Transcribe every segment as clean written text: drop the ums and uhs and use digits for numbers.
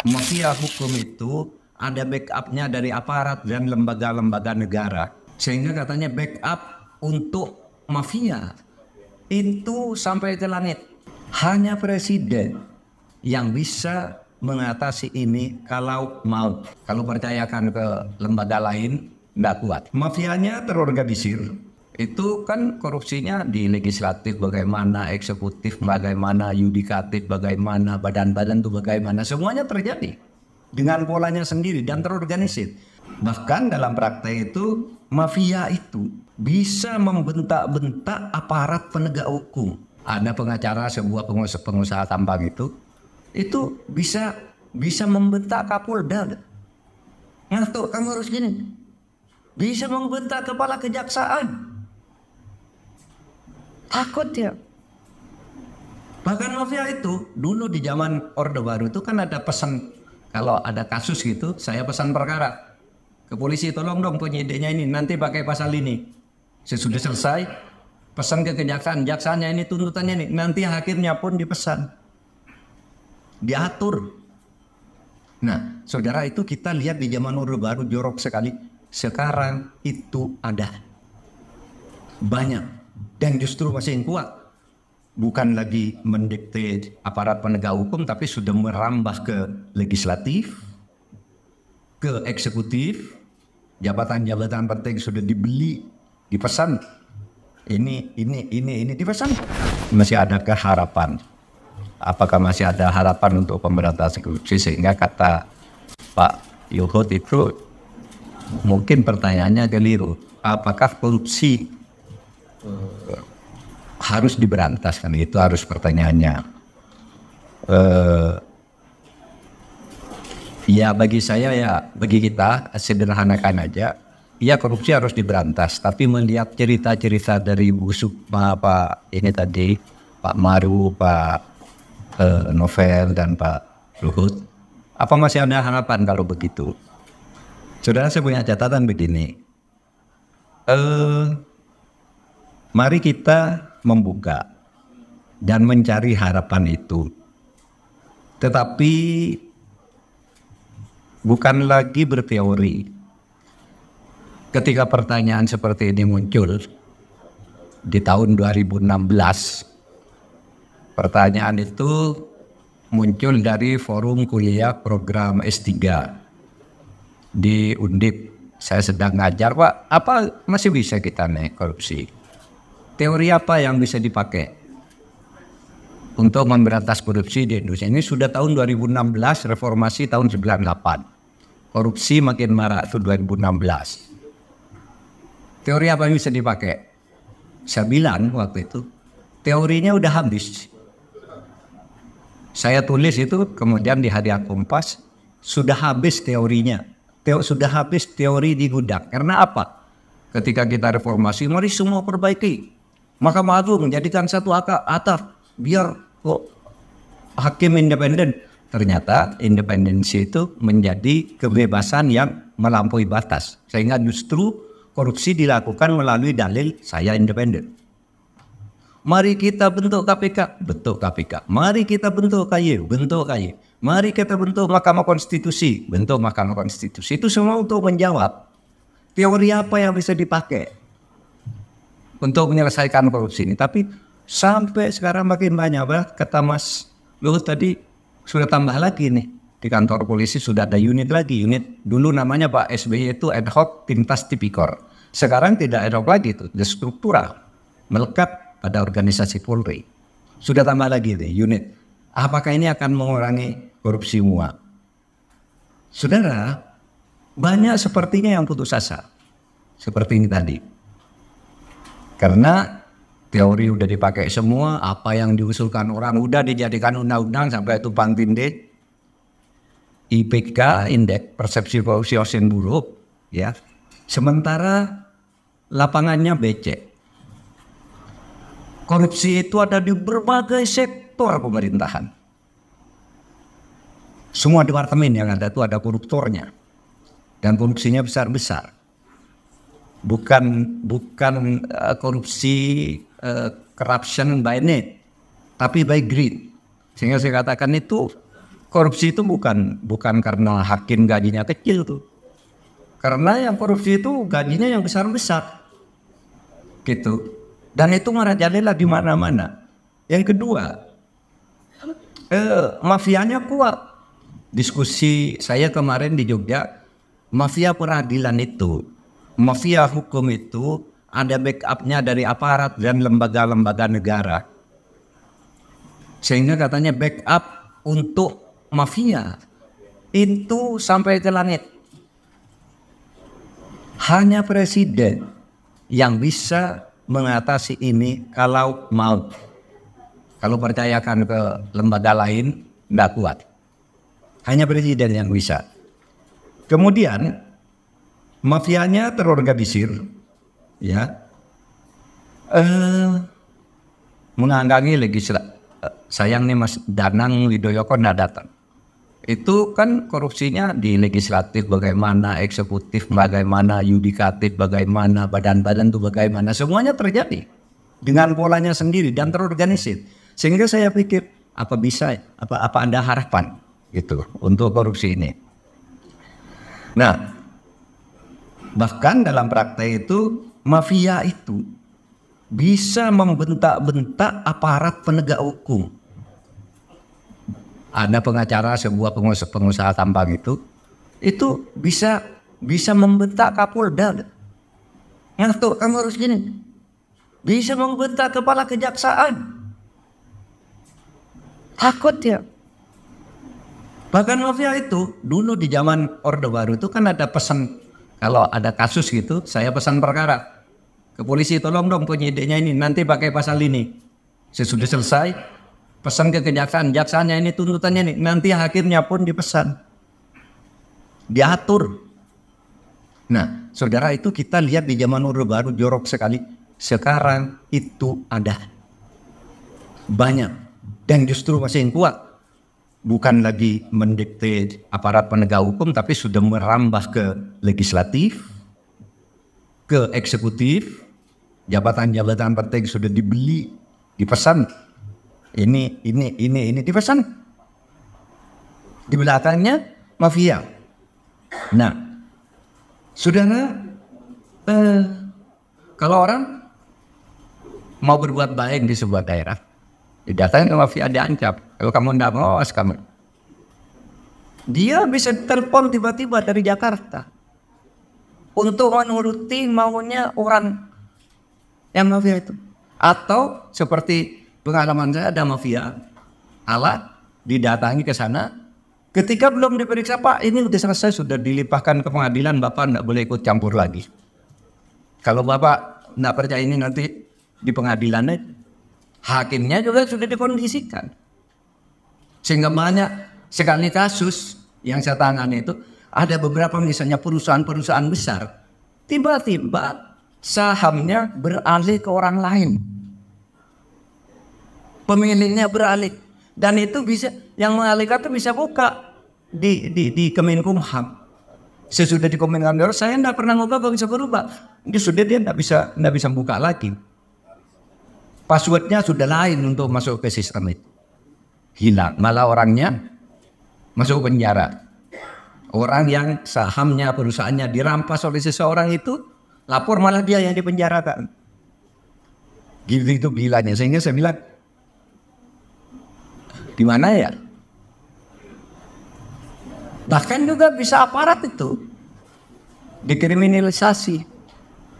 Mafia hukum itu ada backupnya dari aparat dan lembaga-lembaga negara. Sehingga katanya backup untuk mafia itu sampai ke langit. Hanya presiden yang bisa mengatasi ini kalau mau. Kalau percayakan ke lembaga lain, tidak kuat. Mafianya terorganisir. Itu kan korupsinya di legislatif bagaimana, eksekutif bagaimana, yudikatif bagaimana, badan-badan itu bagaimana. Semuanya terjadi dengan polanya sendiri dan terorganisir. Bahkan dalam praktek itu, mafia itu bisa membentak-bentak aparat penegak hukum. Ada pengacara sebuah pengusaha tambang itu bisa membentak Kapolda. Ngatuk, kamu harus gini. Bisa membentak kepala kejaksaan. Takut ya. Bahkan mafia itu dulu di zaman Orde Baru itu kan ada pesan, kalau ada kasus gitu saya pesan perkara ke polisi, tolong dong penyidiknya ini nanti pakai pasal ini. Sesudah selesai pesan ke kejaksaan, jaksaannya ini tuntutannya ini, nanti hakimnya pun dipesan, diatur. Nah saudara, itu kita lihat di zaman Orde Baru jorok sekali. Sekarang itu ada banyak dan justru masih yang kuat. Bukan lagi mendikte aparat penegak hukum, tapi sudah merambah ke legislatif, ke eksekutif, jabatan-jabatan penting sudah dibeli, dipesan. Ini dipesan. Masih adakah harapan? Apakah masih ada harapan untuk pemberantasan korupsi? Sehingga kata Pak Luhut itu mungkin pertanyaannya keliru. Apakah korupsi harus diberantas, kan itu harus pertanyaannya. Ya bagi saya, ya bagi kita sederhanakan aja, ya korupsi harus diberantas, tapi melihat cerita-cerita dari Bu Sukma, Pak ini tadi, Pak Maru, Pak Novel dan Pak Luhut, apa masih ada harapan kalau begitu? Saudara, saya punya catatan begini. Mari kita membuka dan mencari harapan itu. Tetapi bukan lagi berteori. Ketika pertanyaan seperti ini muncul di tahun 2016, pertanyaan itu muncul dari forum kuliah program S3 di Undip. Saya sedang ngajar, Pak, apa masih bisa kita naik korupsi? Teori apa yang bisa dipakai untuk memberantas korupsi di Indonesia? Ini sudah tahun 2016, reformasi tahun 98. Korupsi makin marak itu 2016. Teori apa yang bisa dipakai? Saya bilang waktu itu, teorinya udah habis. Saya tulis itu kemudian di Harian Kompas, sudah habis teorinya. Sudah habis teori di gudang. Karena apa? Ketika kita reformasi, mari semua perbaiki. Mahkamah Agung menjadikan satu atap biar kok hakim independen. Ternyata independensi itu menjadi kebebasan yang melampaui batas, sehingga justru korupsi dilakukan melalui dalil saya independen. Mari kita bentuk KPK, bentuk KPK. Mari kita bentuk KY, bentuk KY. Mari kita bentuk Mahkamah Konstitusi, bentuk Mahkamah Konstitusi. Itu semua untuk menjawab teori apa yang bisa dipakai untuk menyelesaikan korupsi ini. Tapi sampai sekarang makin banyak, kata Mas Luhut tadi, sudah tambah lagi nih. Di kantor polisi sudah ada unit lagi. Unit dulu namanya Pak SBY itu ad hoc Timtas Tipikor. Sekarang tidak ad hoc lagi, itu sudah struktural, melekat pada organisasi Polri. Sudah tambah lagi nih unit. Apakah ini akan mengurangi korupsi semua? Saudara, banyak sepertinya yang putus asa. Seperti ini tadi. Karena teori udah dipakai semua, apa yang diusulkan orang udah dijadikan undang-undang sampai tumpang tindih. IPK, Indeks Persepsi Korupsi Osen buruk, ya. Sementara lapangannya becek. Korupsi itu ada di berbagai sektor pemerintahan. Semua departemen yang ada itu ada koruptornya. Dan korupsinya besar-besar. Bukan korupsi corruption by need, tapi by greed. Sehingga saya katakan itu korupsi itu bukan karena hakim gajinya kecil tuh. Karena yang korupsi itu gajinya yang besar-besar. Gitu. Dan itu merajalela di mana-mana. Yang kedua, mafianya kuat. Diskusi saya kemarin di Jogja, mafia peradilan itu, mafia hukum itu ada backupnya dari aparat dan lembaga-lembaga negara. Sehingga katanya backup untuk mafia itu sampai ke langit. Hanya presiden yang bisa mengatasi ini kalau mau. Kalau percayakan ke lembaga lain, tidak kuat. Hanya presiden yang bisa. Kemudian mafianya terorganisir, ya, menganggangi legislatif. Sayang nih Mas Danang Widoyoko nggak datang. Itu kan korupsinya di legislatif bagaimana, eksekutif bagaimana, yudikatif bagaimana, badan-badan itu bagaimana, semuanya terjadi dengan polanya sendiri dan terorganisir. Sehingga saya pikir apa bisa, apa ada harapan gitu untuk korupsi ini. Nah, bahkan dalam praktek itu mafia itu bisa membentak-bentak aparat penegak hukum. Ada pengacara sebuah pengusaha tambang itu bisa membentak Kapolda. Ngatur kamu harus gini. Bisa membentak kepala kejaksaan. Takut ya. Bahkan mafia itu dulu di zaman Orde Baru itu kan ada pesan, kalau ada kasus gitu saya pesan perkara ke polisi, tolong dong penyidiknya ini nanti pakai pasal ini. Sesudah selesai pesan ke kejaksaan, jaksaannya ini tuntutannya nih, nanti hakimnya pun dipesan, diatur. Nah, saudara, itu kita lihat di zaman Orde Baru jorok sekali. Sekarang itu ada banyak dan justru masih yang kuat. Bukan lagi mendikte aparat penegak hukum, tapi sudah merambah ke legislatif, ke eksekutif, jabatan-jabatan penting sudah dibeli, dipesan. Ini dipesan. Di belakangnya mafia. Nah, saudara, kalau orang mau berbuat baik di sebuah daerah, didatangi ke mafia, diancam. Kalau kamu tidak mau, awas kamu. Dia bisa telepon tiba-tiba dari Jakarta untuk menuruti maunya orang yang mafia itu. Atau seperti pengalaman saya, ada mafia alat didatangi ke sana. Ketika belum diperiksa, Pak, ini sudah selesai, sudah dilimpahkan ke pengadilan, Bapak tidak boleh ikut campur lagi. Kalau Bapak tidak percaya ini nanti di pengadilannya, hakimnya juga sudah dikondisikan. Sehingga banyak sekali kasus yang saya tangani itu, ada beberapa misalnya perusahaan-perusahaan besar, tiba-tiba sahamnya beralih ke orang lain. Pemiliknya beralih. Dan itu bisa, yang mengalihkan itu bisa buka di Kemenkumham. Sesudah di Kemenkumham, saya tidak pernah ngubah, bisa berubah. Dia tidak bisa buka lagi. Passwordnya sudah lain untuk masuk ke sistem itu. Hilang, malah orangnya masuk penjara. Orang yang sahamnya, perusahaannya dirampas oleh seseorang itu, lapor malah dia yang dipenjarakan. Gitu itu gilanya. Sehingga saya bilang, di mana ya? Bahkan juga bisa aparat itu dikriminalisasi.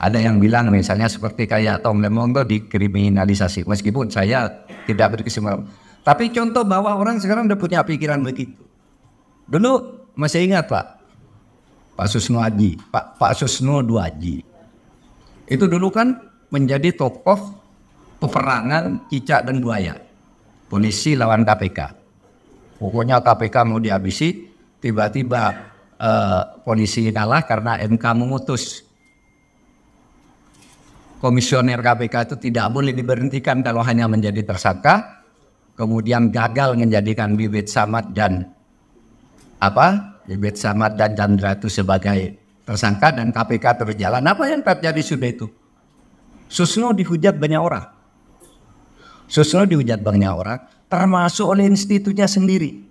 Ada yang bilang misalnya seperti kayak Tom Lemong itu dikriminalisasi. Meskipun saya tidak berkesimpulan. Tapi contoh bahwa orang sekarang udah punya pikiran begitu. Dulu masih ingat Pak Susno Aji, Pak Susno Duaji. Itu dulu kan menjadi tokoh peperangan cicak dan buaya. Polisi lawan KPK. Pokoknya KPK mau dihabisi, tiba-tiba polisi kalah karena MK memutus. Komisioner KPK itu tidak boleh diberhentikan kalau hanya menjadi tersangka. Kemudian gagal menjadikan Bibit Samad dan Chandra itu sebagai tersangka dan KPK terjalan. Apa yang terjadi sudah itu? Susno dihujat banyak orang. Susno dihujat banyak orang, termasuk oleh institutnya sendiri.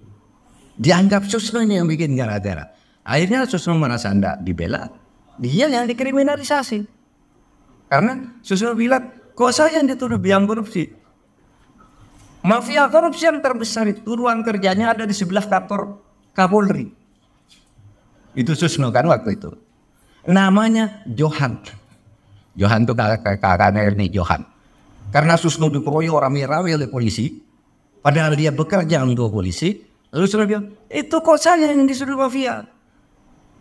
Dianggap Susno ini yang bikin gara-gara. Akhirnya Susno merasa tidak dibela, dia yang dikriminalisasi. Karena Susno bilang, kok saya yang dituduh biang korupsi? Mafia korupsi yang terbesar itu ruang kerjanya ada di sebelah kantor Kapolri. Itu Susno kan waktu itu. Namanya Johan. Johan itu kakaknya ini Johan. Karena Susno dikeroyok rame-rame oleh polisi, padahal dia bekerja untuk polisi, lalu Susno bilang, itu kok saya yang disuruh mafia?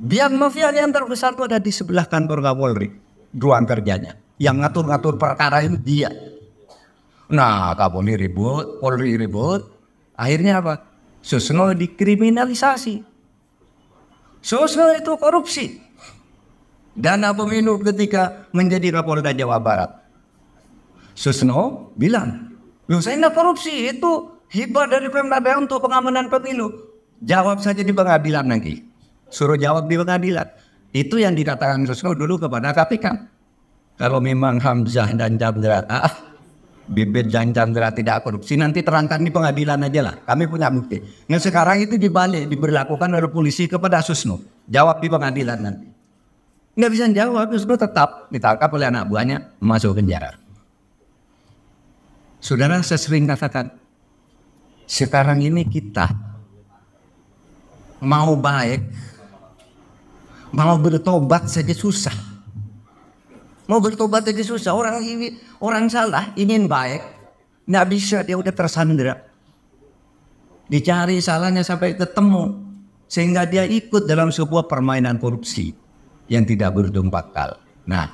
Biang mafia yang terbesar itu ada di sebelah kantor Kapolri, ruang kerjanya. Yang ngatur-ngatur perkara itu dia. Nah, Kapolri ribut, Polri ribut. Akhirnya apa? Susno dikriminalisasi. Susno itu korupsi. Dana pemilu ketika menjadi Kapolda Jawa Barat. Susno bilang, loh saya tidak korupsi, itu hibah dari Pemda untuk pengamanan pemilu. Jawab saja di pengadilan nanti. Suruh jawab di pengadilan. Itu yang dikatakan Susno dulu kepada KPK. Kalau memang Hamzah dan Chandra, Bibit dan Chandra tidak korupsi, nanti terangkan di pengadilan aja lah. Kami punya bukti. Nah sekarang itu dibalik, diberlakukan oleh polisi kepada Susno. Jawab di pengadilan nanti. Nggak bisa jawab, Susno tetap ditangkap oleh anak buahnya, masuk penjara. Saudara, saya sering katakan, sekarang ini kita mau baik, mau bertobat saja susah. Mau bertobat saja susah. Orang salah ingin baik, nggak bisa, dia udah tersandera. Dicari salahnya sampai ketemu, sehingga dia ikut dalam sebuah permainan korupsi yang tidak berujung bakal. Nah,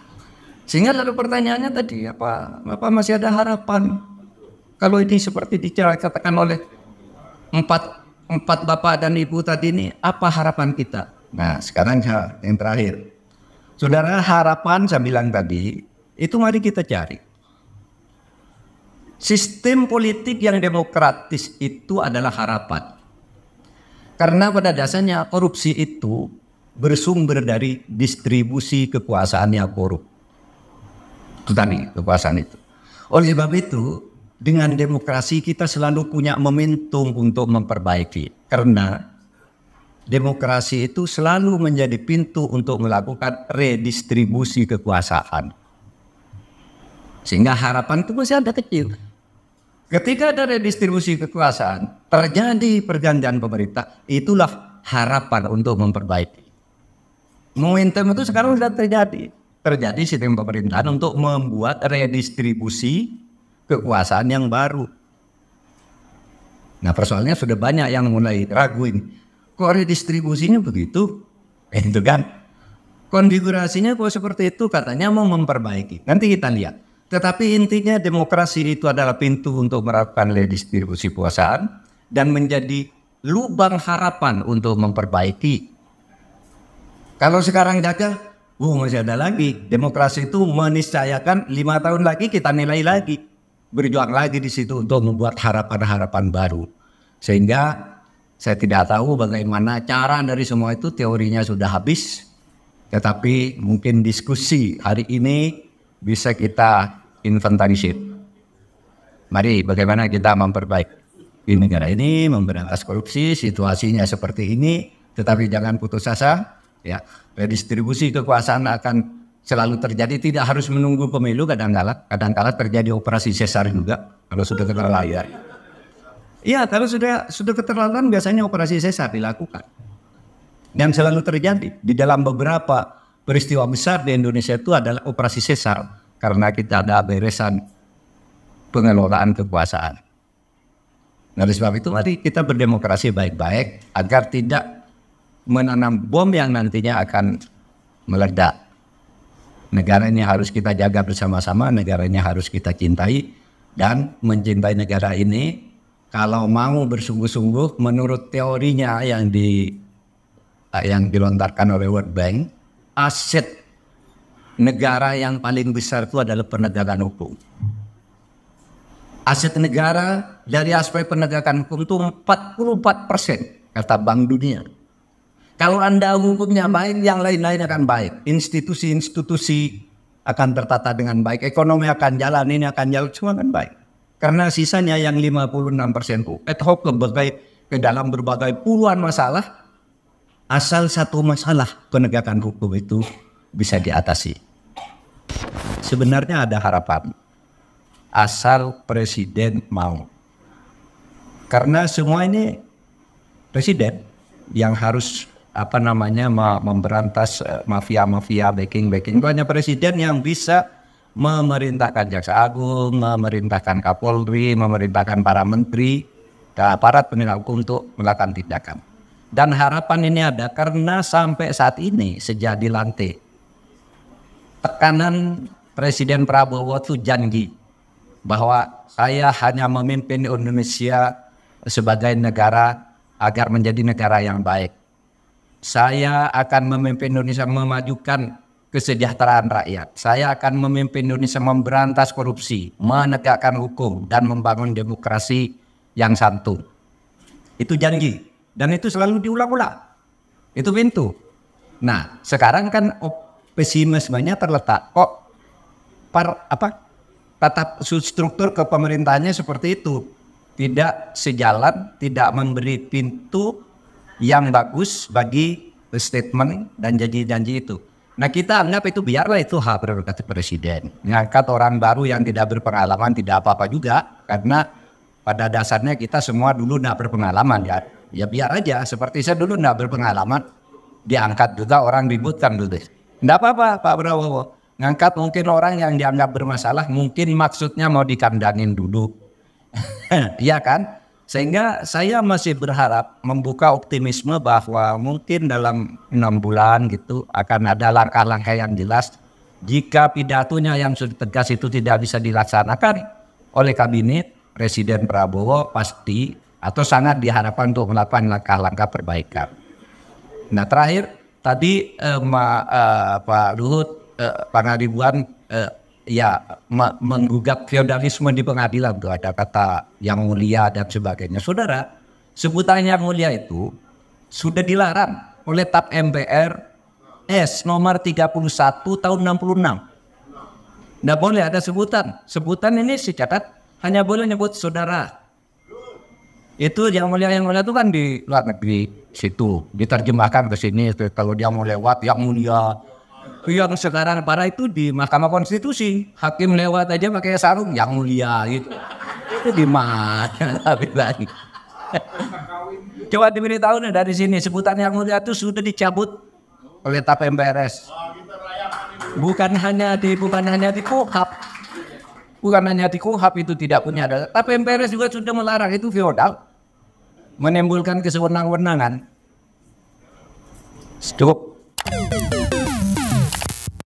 sehingga lalu pertanyaannya tadi, apa masih ada harapan? Kalau ini seperti dikatakan oleh empat bapak dan ibu tadi ini, apa harapan kita? Nah, sekarang yang terakhir. Saudara, harapan saya bilang tadi, itu mari kita cari. Sistem politik yang demokratis itu adalah harapan. Karena pada dasarnya korupsi itu bersumber dari distribusi kekuasaan yang korup. Itu tadi, kekuasaan itu. Oleh sebab itu, dengan demokrasi kita selalu punya momentum untuk memperbaiki. Karena demokrasi itu selalu menjadi pintu untuk melakukan redistribusi kekuasaan. Sehingga harapan itu masih ada kecil. Ketika ada redistribusi kekuasaan, terjadi pergantian pemerintah, itulah harapan untuk memperbaiki. Momentum itu sekarang sudah terjadi. Terjadi sistem pemerintahan untuk membuat redistribusi kekuasaan yang baru. Nah, persoalannya sudah banyak yang mulai ragu ini. Kok redistribusinya begitu? Itu kan. Konfigurasinya kok seperti itu, katanya mau memperbaiki. Nanti kita lihat. Tetapi intinya demokrasi itu adalah pintu untuk melakukan redistribusi kekuasaan dan menjadi lubang harapan untuk memperbaiki. Kalau sekarang gagal, masih ada lagi. Demokrasi itu meniscayakan 5 tahun lagi kita nilai lagi. Berjuang lagi di situ untuk membuat harapan-harapan baru. Sehingga saya tidak tahu bagaimana cara dari semua itu, teorinya sudah habis. Tetapi mungkin diskusi hari ini bisa kita inventarisir. Mari bagaimana kita memperbaiki negara ini, memberantas korupsi, situasinya seperti ini. Tetapi jangan putus asa. Ya, redistribusi kekuasaan akan selalu terjadi, tidak harus menunggu pemilu. Kadang-kala terjadi operasi sesar juga kalau sudah keterlaluan. Iya, kalau sudah keterlaluan biasanya operasi sesar dilakukan. Dan selalu terjadi di dalam beberapa peristiwa besar di Indonesia itu adalah operasi sesar karena kita ada beresan pengelolaan kekuasaan. Nah, oleh sebab itu mari kita berdemokrasi baik-baik agar tidak menanam bom yang nantinya akan meledak. Negara ini harus kita jaga bersama-sama, negara ini harus kita cintai, dan mencintai negara ini kalau mau bersungguh-sungguh menurut teorinya yang dilontarkan oleh World Bank, aset negara yang paling besar itu adalah penegakan hukum. Aset negara dari aspek penegakan hukum itu 44% kata Bank Dunia. Kalau Anda hukumnya baik, yang lain-lain akan baik. Institusi-institusi akan tertata dengan baik, ekonomi akan jalan, ini akan jalan, semua akan baik. Karena sisanya yang 56% itu ad hoc berbagai ke dalam berbagai puluhan masalah, asal satu masalah penegakan hukum itu bisa diatasi. Sebenarnya ada harapan, asal presiden mau. Karena semua ini presiden yang harus memberantas mafia-mafia backing. Itu hanya presiden yang bisa memerintahkan Jaksa Agung, memerintahkan Kapolri, memerintahkan para menteri dan aparat penegak hukum untuk melakukan tindakan. Dan harapan ini ada karena sampai saat ini sejak dilantik, tekanan Presiden Prabowo itu janji bahwa saya hanya memimpin Indonesia sebagai negara agar menjadi negara yang baik. Saya akan memimpin Indonesia memajukan kesejahteraan rakyat. Saya akan memimpin Indonesia memberantas korupsi, menegakkan hukum, dan membangun demokrasi yang santun. Itu janji. Dan itu selalu diulang-ulang. Itu pintu. Nah, sekarang kan pesimismenya terletak. Kok tata struktur kepemerintahannya seperti itu. Tidak sejalan, tidak memberi pintu yang bagus bagi statement dan janji-janji itu. Nah, kita anggap itu biarlah itu hak prerogatif presiden. Ngangkat orang baru yang tidak berpengalaman tidak apa-apa juga. Karena pada dasarnya kita semua dulu tidak berpengalaman ya. Ya biar aja, seperti saya dulu tidak berpengalaman. Diangkat juga orang ributkan dulu. Tidak apa-apa Pak Prabowo. Ngangkat mungkin orang yang dianggap bermasalah, mungkin maksudnya mau dikandangin dulu. Iya kan? Sehingga saya masih berharap membuka optimisme bahwa mungkin dalam 6 bulan gitu akan ada langkah-langkah yang jelas. Jika pidatonya yang sudah tegas itu tidak bisa dilaksanakan oleh kabinet, Presiden Prabowo pasti atau sangat diharapkan untuk melakukan langkah-langkah perbaikan. Nah terakhir tadi Pak Luhut, Pak Ngadibuan menggugat feodalisme di pengadilan tuh ada kata yang mulia dan sebagainya. Saudara, sebutan yang mulia itu sudah dilarang oleh TAP MPR S nomor 31 tahun 66. Nggak boleh ada sebutan. Sebutan ini dicatat hanya boleh nyebut saudara. Itu yang mulia itu kan di luar negeri situ diterjemahkan ke sini. Kalau dia mau lewat yang mulia. Yang sekarang parah itu di Mahkamah Konstitusi, hakim lewat aja pakai sarung yang mulia gitu. Itu di mana tapi lagi. Coba diberitahu dari sini sebutan yang mulia itu sudah dicabut oleh TAP MPRS. Bukan hanya di KUHP. Bukan hanya di KUHP itu tidak punya ada. TAP MPRS juga sudah melarang, itu feodal. Menimbulkan kesewenang-wenangan. Cukup.